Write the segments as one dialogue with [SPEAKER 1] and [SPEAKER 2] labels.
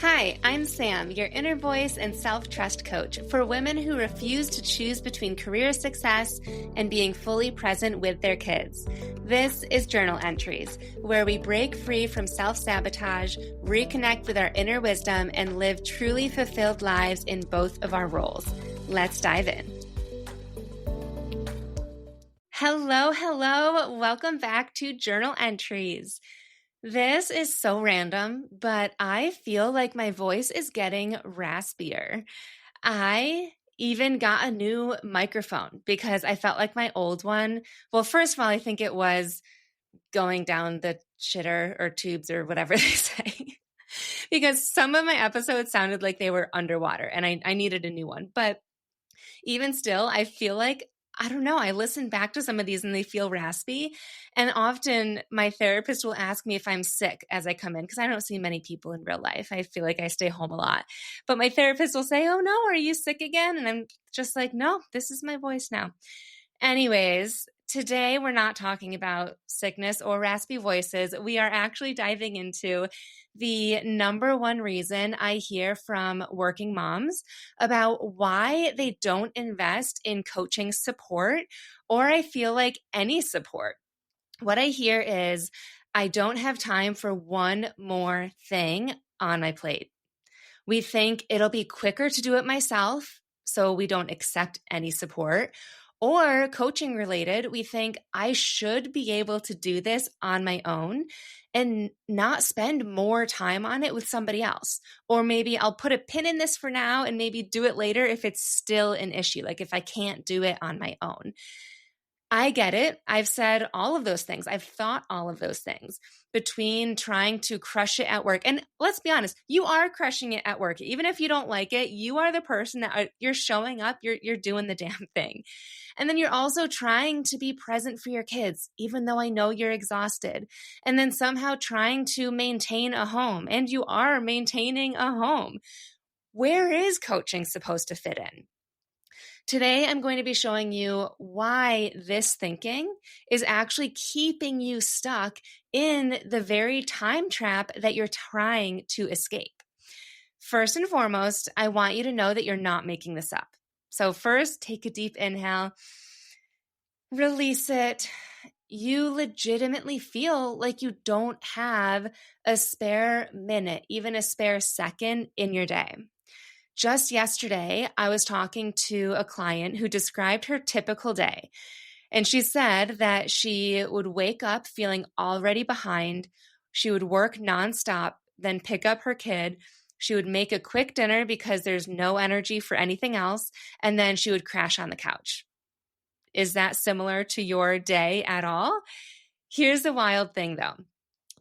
[SPEAKER 1] Hi, I'm Sam, your inner voice and self-trust coach for women who refuse to choose between career success and being fully present with their kids. This is Journal Entries, where we break free from self-sabotage, reconnect with our inner wisdom, and live truly fulfilled lives in both of our roles. Let's dive in. Hello. Welcome back to Journal Entries. This is so random, but I feel like my voice is getting raspier. I even got a new microphone because I felt like my old one, well, first of all, I think it was going down the shitter or tubes or whatever they say, because some of my episodes sounded like they were underwater and I needed a new one. But even still, I feel like, I don't know, I listen back to some of these and they feel raspy. And often my therapist will ask me if I'm sick as I come in, because I don't see many people in real life. I feel like I stay home a lot. But my therapist will say, "Oh no, are you sick again?" And I'm just like, "No, this is my voice now." Anyways, today we're not talking about sickness or raspy voices. We are actually diving into the number one reason I hear from working moms about why they don't invest in coaching support, or I feel like any support. What I hear is, I don't have time for one more thing on my plate. We think it'll be quicker to do it myself, so we don't accept any support. Or coaching related, we think I should be able to do this on my own and not spend more time on it with somebody else. Or maybe I'll put a pin in this for now and maybe do it later if it's still an issue, like if I can't do it on my own. I get it. I've said all of those things. I've thought all of those things between trying to crush it at work. And let's be honest, you are crushing it at work. Even if you don't like it, you are the person that you're showing up, you're doing the damn thing. And then you're also trying to be present for your kids, even though I know you're exhausted. And then somehow trying to maintain a home, and you are maintaining a home. Where is coaching supposed to fit in? Today, I'm going to be showing you why this thinking is actually keeping you stuck in the very time trap that you're trying to escape. First and foremost, I want you to know that you're not making this up. So first, take a deep inhale, release it. You legitimately feel like you don't have a spare minute, even a spare second in your day. Just yesterday, I was talking to a client who described her typical day. And she said that she would wake up feeling already behind. She would work nonstop, then pick up her kid. She would make a quick dinner because there's no energy for anything else. And then she would crash on the couch. Is that similar to your day at all? Here's the wild thing, though.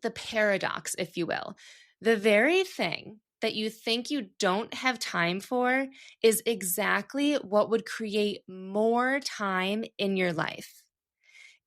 [SPEAKER 1] The paradox, if you will. The very thing that you think you don't have time for is exactly what would create more time in your life.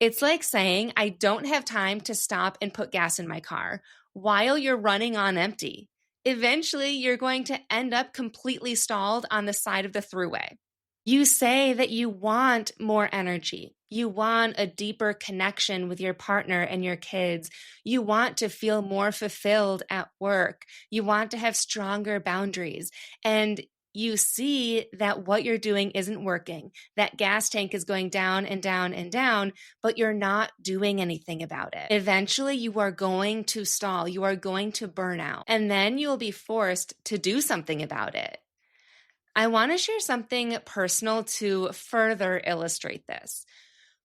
[SPEAKER 1] It's like saying, I don't have time to stop and put gas in my car while you're running on empty. Eventually, you're going to end up completely stalled on the side of the thruway. You say that you want more energy. You want a deeper connection with your partner and your kids. You want to feel more fulfilled at work. You want to have stronger boundaries. And you see that what you're doing isn't working. That gas tank is going down and down and down, but you're not doing anything about it. Eventually, you are going to stall. You are going to burn out. And then you will be forced to do something about it. I want to share something personal to further illustrate this.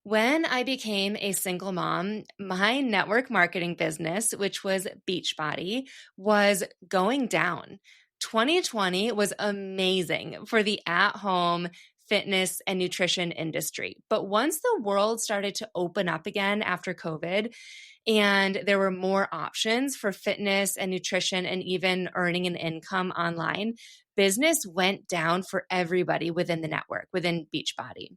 [SPEAKER 1] When I became a single mom, my network marketing business, which was Beachbody, was going down. 2020 was amazing for the at-home fitness and nutrition industry. But once the world started to open up again after COVID, and there were more options for fitness and nutrition and even earning an income online, business went down for everybody within the network, within Beachbody.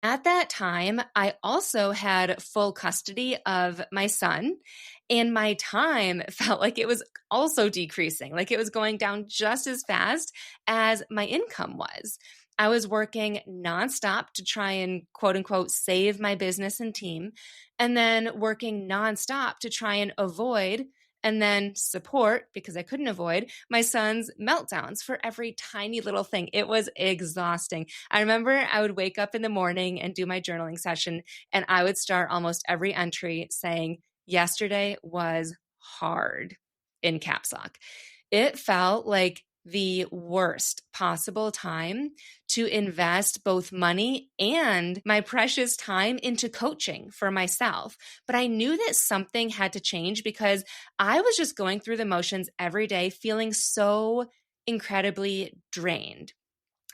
[SPEAKER 1] At that time, I also had full custody of my son, and my time felt like it was also decreasing, like it was going down just as fast as my income was. I was working nonstop to try and quote unquote save my business and team, and then working nonstop to try and avoid and then support, because I couldn't avoid, my son's meltdowns for every tiny little thing. It was exhausting. I remember I would wake up in the morning and do my journaling session, and I would start almost every entry saying, "Yesterday was hard," in caps lock. It felt like the worst possible time to invest both money and my precious time into coaching for myself. But I knew that something had to change because I was just going through the motions every day, feeling so incredibly drained.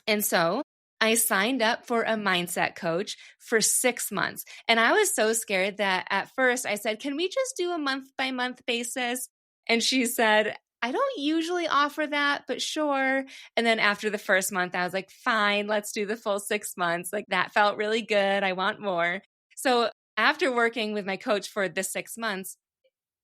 [SPEAKER 1] And so I signed up for a mindset coach for 6 months. And I was so scared that at first I said, "Can we just do a month by month basis?" And she said, "I don't usually offer that, but sure." And then after the first month, I was like, "Fine, let's do the full 6 months." Like, that felt really good. I want more. So after working with my coach for the 6 months,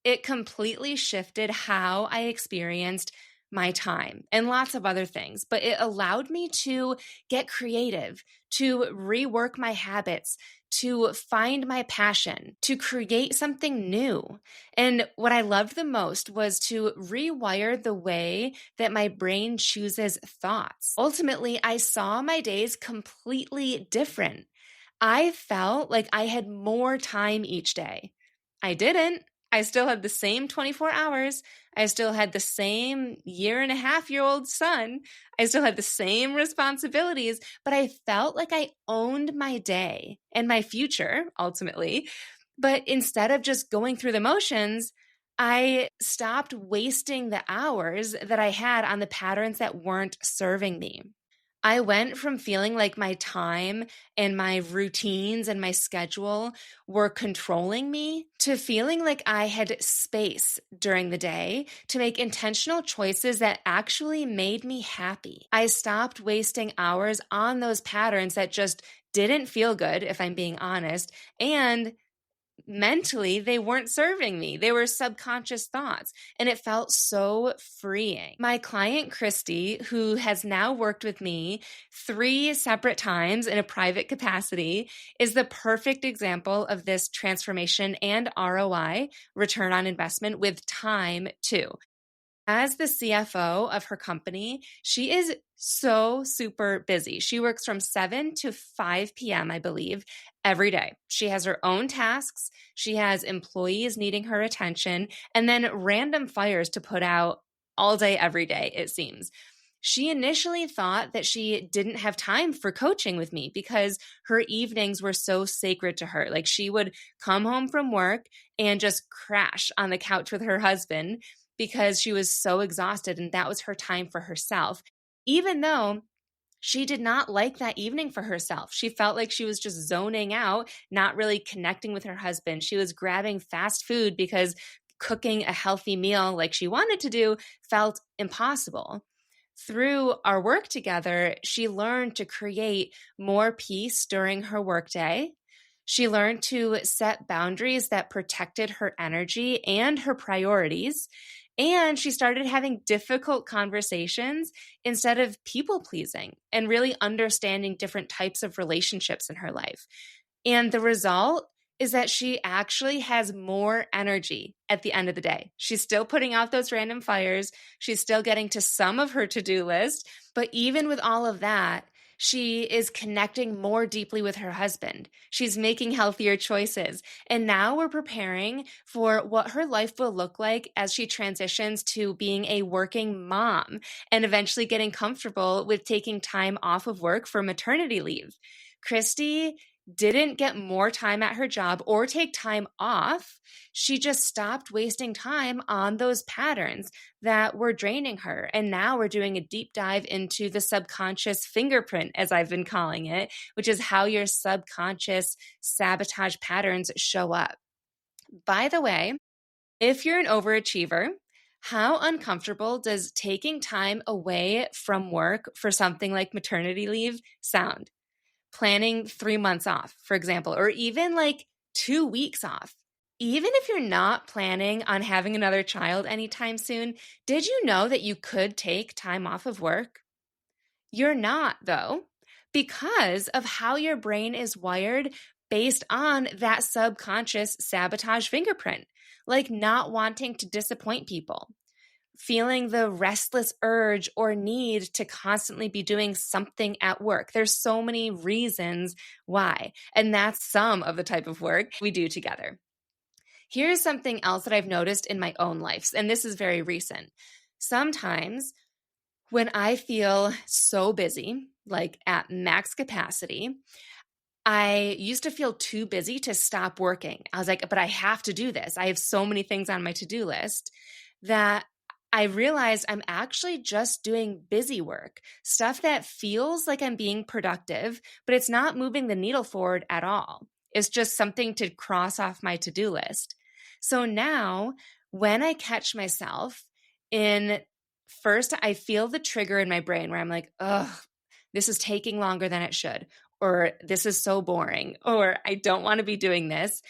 [SPEAKER 1] it completely shifted how I experienced my time and lots of other things. But it allowed me to get creative, to rework my habits, to find my passion, to create something new. And what I loved the most was to rewire the way that my brain chooses thoughts. Ultimately, I saw my days completely different. I felt like I had more time each day. I didn't. I still had the same 24 hours. I still had the same year-and-a-half-year-old son. I still had the same responsibilities, but I felt like I owned my day and my future ultimately. But instead of just going through the motions, I stopped wasting the hours that I had on the patterns that weren't serving me. I went from feeling like my time and my routines and my schedule were controlling me to feeling like I had space during the day to make intentional choices that actually made me happy. I stopped wasting hours on those patterns that just didn't feel good, if I'm being honest, and mentally they weren't serving me. They were subconscious thoughts, and it felt so freeing. My client Kristi, who has now worked with me 3 separate times in a private capacity, is the perfect example of this transformation and ROI, return on investment, with time too. As the CFO of her company, she is so super busy. She works from 7 to 5 p.m., I believe, every day. She has her own tasks. She has employees needing her attention, and then random fires to put out all day, every day, it seems. She initially thought that she didn't have time for coaching with me because her evenings were so sacred to her. Like, she would come home from work and just crash on the couch with her husband because she was so exhausted, and that was her time for herself. Even though she did not like that evening for herself. She felt like she was just zoning out, not really connecting with her husband. She was grabbing fast food because cooking a healthy meal like she wanted to do felt impossible. Through our work together, she learned to create more peace during her workday. She learned to set boundaries that protected her energy and her priorities. And she started having difficult conversations instead of people pleasing and really understanding different types of relationships in her life. And the result is that she actually has more energy at the end of the day. She's still putting out those random fires. She's still getting to some of her to-do list. But even with all of that, she is connecting more deeply with her husband. She's making healthier choices. And now we're preparing for what her life will look like as she transitions to being a working mom and eventually getting comfortable with taking time off of work for maternity leave. Kristi didn't get more time at her job or take time off. She just stopped wasting time on those patterns that were draining her. And now we're doing a deep dive into the subconscious fingerprint, as I've been calling it, which is how your subconscious sabotage patterns show up. By the way, if you're an overachiever, how uncomfortable does taking time away from work for something like maternity leave sound? Planning 3 months off, for example, or even like 2 weeks off. Even if you're not planning on having another child anytime soon, did you know that you could take time off of work? You're not, though, because of how your brain is wired based on that subconscious sabotage fingerprint. like not wanting to disappoint people, feeling the restless urge or need to constantly be doing something at work. There's so many reasons why, and that's some of the type of work we do together. Here's something else that I've noticed in my own life, and this is very recent. Sometimes when I feel so busy, like at max capacity, I used to feel too busy to stop working. I was like, but I have to do this. I have so many things on my to-do list that I realized I'm actually just doing busy work, stuff that feels like I'm being productive, but it's not moving the needle forward at all. It's just something to cross off my to-do list. So now when I catch myself in first, I feel the trigger in my brain where I'm like, ugh, this is taking longer than it should, or this is so boring, or I don't want to be doing this.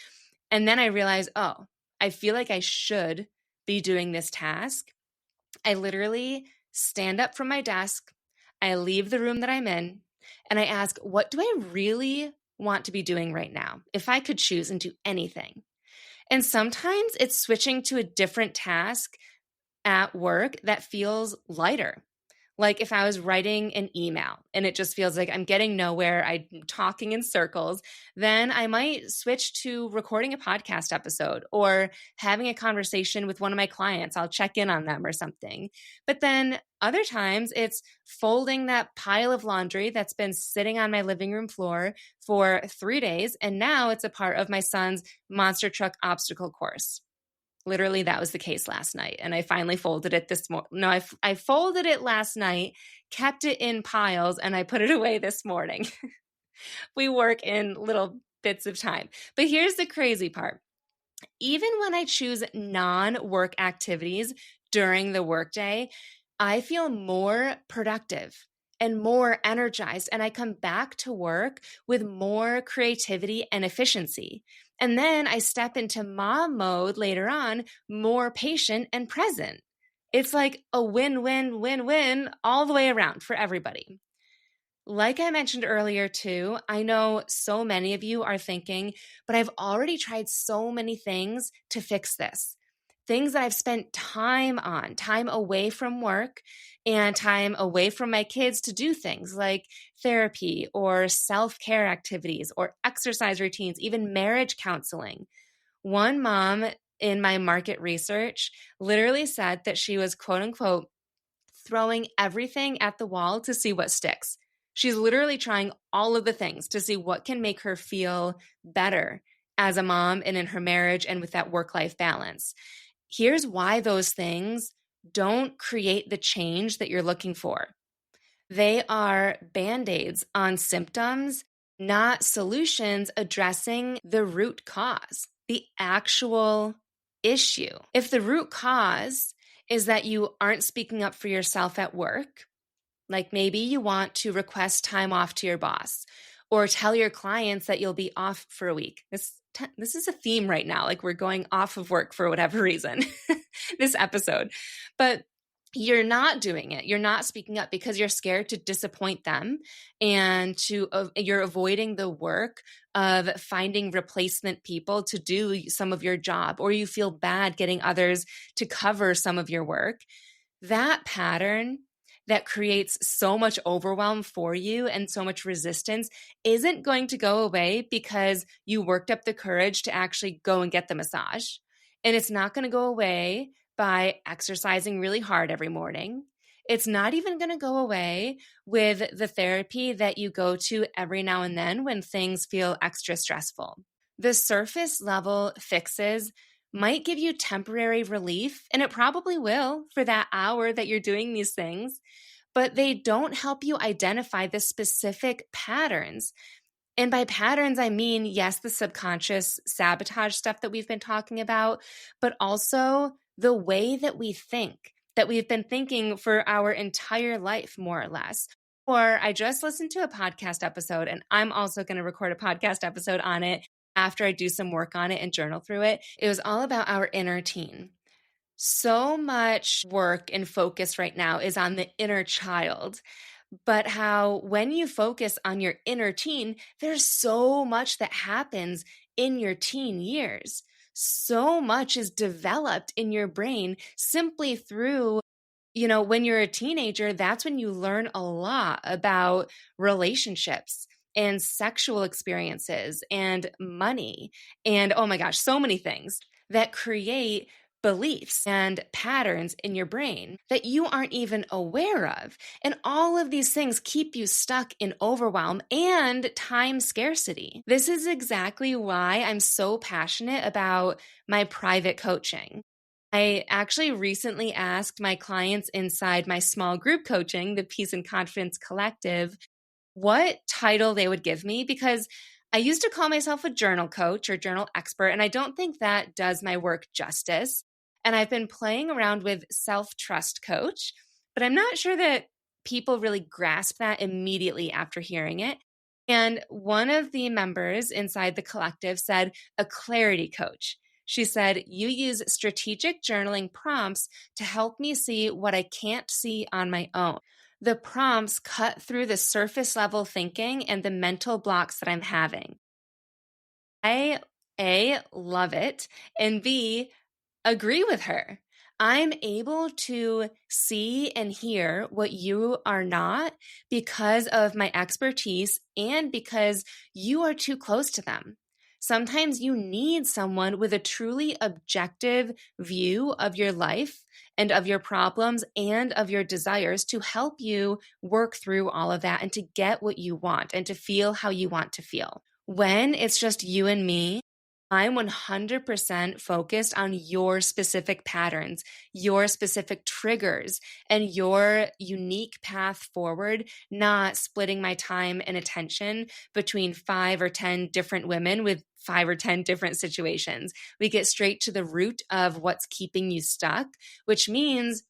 [SPEAKER 1] And then I realize, oh, I feel like I should be doing this task. I literally stand up from my desk, I leave the room that I'm in, and I ask, what do I really want to be doing right now? If I could choose and do anything. And sometimes it's switching to a different task at work that feels lighter. Like if I was writing an email and it just feels like I'm getting nowhere, I'm talking in circles, then I might switch to recording a podcast episode or having a conversation with one of my clients. I'll check in on them or something. But then other times it's folding that pile of laundry that's been sitting on my living room floor for 3 days. And now it's a part of my son's monster truck obstacle course. Literally, that was the case last night. And I finally folded it this morning. No, I folded it last night, kept it in piles, and I put it away this morning. We work in little bits of time. But here's the crazy part. Even when I choose non-work activities during the workday, I feel more productive and more energized, and I come back to work with more creativity and efficiency. And then I step into mom mode later on, more patient and present. It's like a win-win-win-win all the way around for everybody. Like I mentioned earlier, too, I know so many of you are thinking, but I've already tried so many things to fix this. Things that I've spent time on, time away from work and time away from my kids to do things like therapy or self-care activities or exercise routines, even marriage counseling. One mom in my market research literally said that she was, quote unquote, throwing everything at the wall to see what sticks. She's literally trying all of the things to see what can make her feel better as a mom and in her marriage and with that work-life balance. Here's why those things don't create the change that you're looking for. They are band-aids on symptoms, not solutions addressing the root cause, the actual issue. If the root cause is that you aren't speaking up for yourself at work, like maybe you want to request time off to your boss or tell your clients that you'll be off for a week. This is a theme right now. Like we're going off of work for whatever reason, this episode. But you're not doing it. You're not speaking up because you're scared to disappoint them and you're avoiding the work of finding replacement people to do some of your job, or you feel bad getting others to cover some of your work. That pattern that creates so much overwhelm for you and so much resistance isn't going to go away because you worked up the courage to actually go and get the massage. And it's not going to go away by exercising really hard every morning. It's not even going to go away with the therapy that you go to every now and then when things feel extra stressful. The surface level fixes might give you temporary relief, and it probably will for that hour that you're doing these things, but they don't help you identify the specific patterns. And by patterns, I mean, yes, the subconscious sabotage stuff that we've been talking about, but also the way that we think, that we've been thinking for our entire life, more or less. Or I just listened to a podcast episode, and I'm also going to record a podcast episode on it after I do some work on it and journal through it. It was all about our inner teen. So much work and focus right now is on the inner child. But how when you focus on your inner teen, there's so much that happens in your teen years. so much is developed in your brain simply through, when you're a teenager, that's when you learn a lot about relationships and sexual experiences and money and, oh my gosh, so many things that create beliefs and patterns in your brain that you aren't even aware of. And all of these things keep you stuck in overwhelm and time scarcity. This is exactly why I'm so passionate about my private coaching. I actually recently asked my clients inside my small group coaching, the Peace and Confidence Collective, what title they would give me, because I used to call myself a journal coach or journal expert, and I don't think that does my work justice. And I've been playing around with self-trust coach, but I'm not sure that people really grasp that immediately after hearing it. And one of the members inside the collective said a clarity coach. She said, "You use strategic journaling prompts to help me see what I can't see on my own." The prompts cut through the surface level thinking and the mental blocks that I'm having. I, A, love it, and B, agree with her. I'm able to see and hear what you are not because of my expertise and because you are too close to them. Sometimes you need someone with a truly objective view of your life and of your problems and of your desires to help you work through all of that and to get what you want and to feel how you want to feel. When it's just you and me, I'm 100% focused on your specific patterns, your specific triggers, and your unique path forward, not splitting my time and attention between 5 or 10 different women with 5 or 10 different situations. We get straight to the root of what's keeping you stuck, which means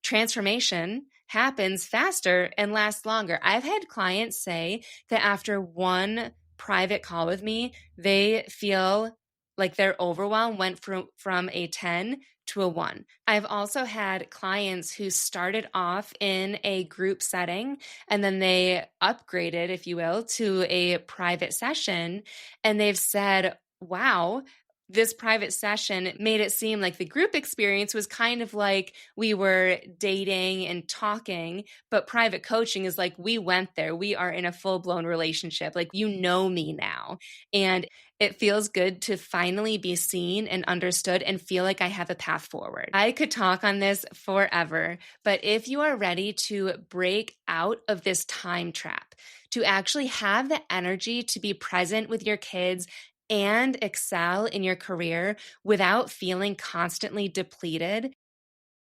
[SPEAKER 1] transformation happens faster and lasts longer. I've had clients say that after one private call with me, they feel like their overwhelm went from a 10 to a 1. I've also had clients who started off in a group setting and then they upgraded, if you will, to a private session. And they've said, wow, this private session made it seem like the group experience was kind of like we were dating and talking, but private coaching is like we went there. We are in a full-blown relationship. Like, you know me now. And it feels good to finally be seen and understood and feel like I have a path forward. I could talk on this forever, but if you are ready to break out of this time trap, to actually have the energy to be present with your kids and excel in your career without feeling constantly depleted,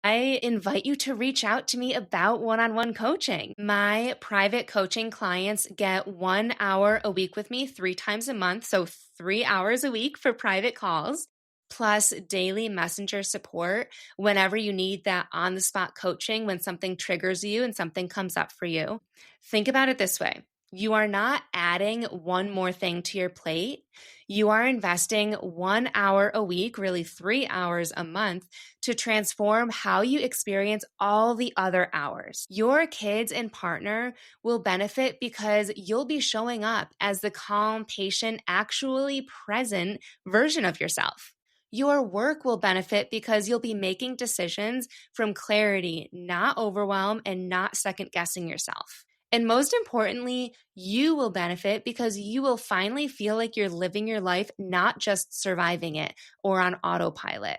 [SPEAKER 1] I invite you to reach out to me about one-on-one coaching. My private coaching clients get 1 hour a week with me 3 times a month, so 3 hours a week for private calls, plus daily messenger support whenever you need that on-the-spot coaching when something triggers you and something comes up for you. Think about it this way. You are not adding one more thing to your plate. You are investing 1 hour a week, really 3 hours a month, to transform how you experience all the other hours. Your kids and partner will benefit because you'll be showing up as the calm, patient, actually present version of yourself. Your work will benefit because you'll be making decisions from clarity, not overwhelm, and not second guessing yourself. And most importantly, you will benefit because you will finally feel like you're living your life, not just surviving it or on autopilot.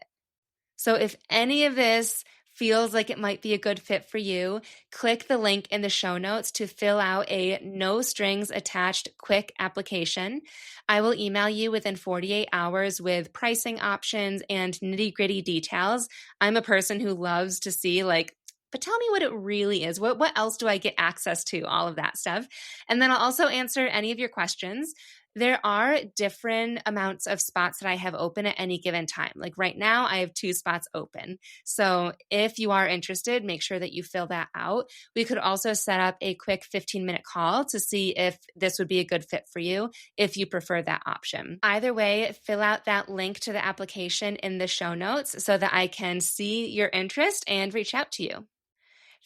[SPEAKER 1] So if any of this feels like it might be a good fit for you, click the link in the show notes to fill out a no strings attached quick application. I will email you within 48 hours with pricing options and nitty-gritty details. I'm a person who loves to see but tell me what it really is. What else do I get access to? All of that stuff. And then I'll also answer any of your questions. There are different amounts of spots that I have open at any given time. Like right now, I have 2 spots open. So if you are interested, make sure that you fill that out. We could also set up a quick 15-minute call to see if this would be a good fit for you, if you prefer that option. Either way, fill out that link to the application in the show notes so that I can see your interest and reach out to you.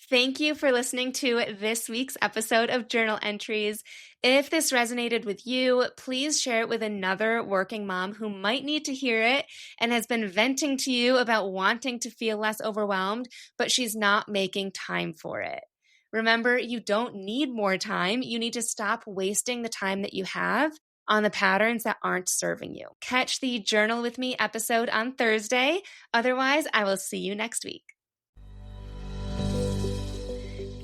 [SPEAKER 1] Thank you for listening to this week's episode of Journal Entries. If this resonated with you, please share it with another working mom who might need to hear it and has been venting to you about wanting to feel less overwhelmed, but she's not making time for it. Remember, you don't need more time. You need to stop wasting the time that you have on the patterns that aren't serving you. Catch the Journal with Me episode on Thursday. Otherwise, I will see you next week.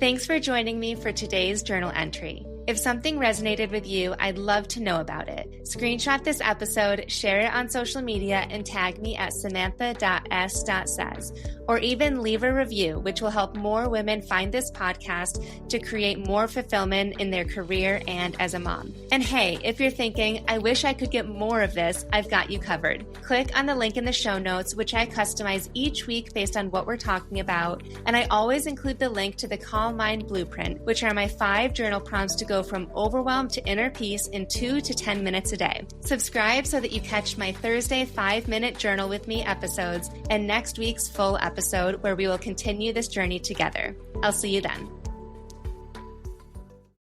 [SPEAKER 1] Thanks for joining me for today's journal entry. If something resonated with you, I'd love to know about it. Screenshot this episode, share it on social media, and tag me at samantha.s.says. Or even leave a review, which will help more women find this podcast to create more fulfillment in their career and as a mom. And hey, if you're thinking, I wish I could get more of this, I've got you covered. Click on the link in the show notes, which I customize each week based on what we're talking about. And I always include the link to the Calm Mind Blueprint, which are my 5 journal prompts to go from overwhelm to inner peace in 2 to 10 minutes a day. Subscribe so that you catch my Thursday 5-minute journal with me episodes and next week's full episode where we will continue this journey together. I'll see you then.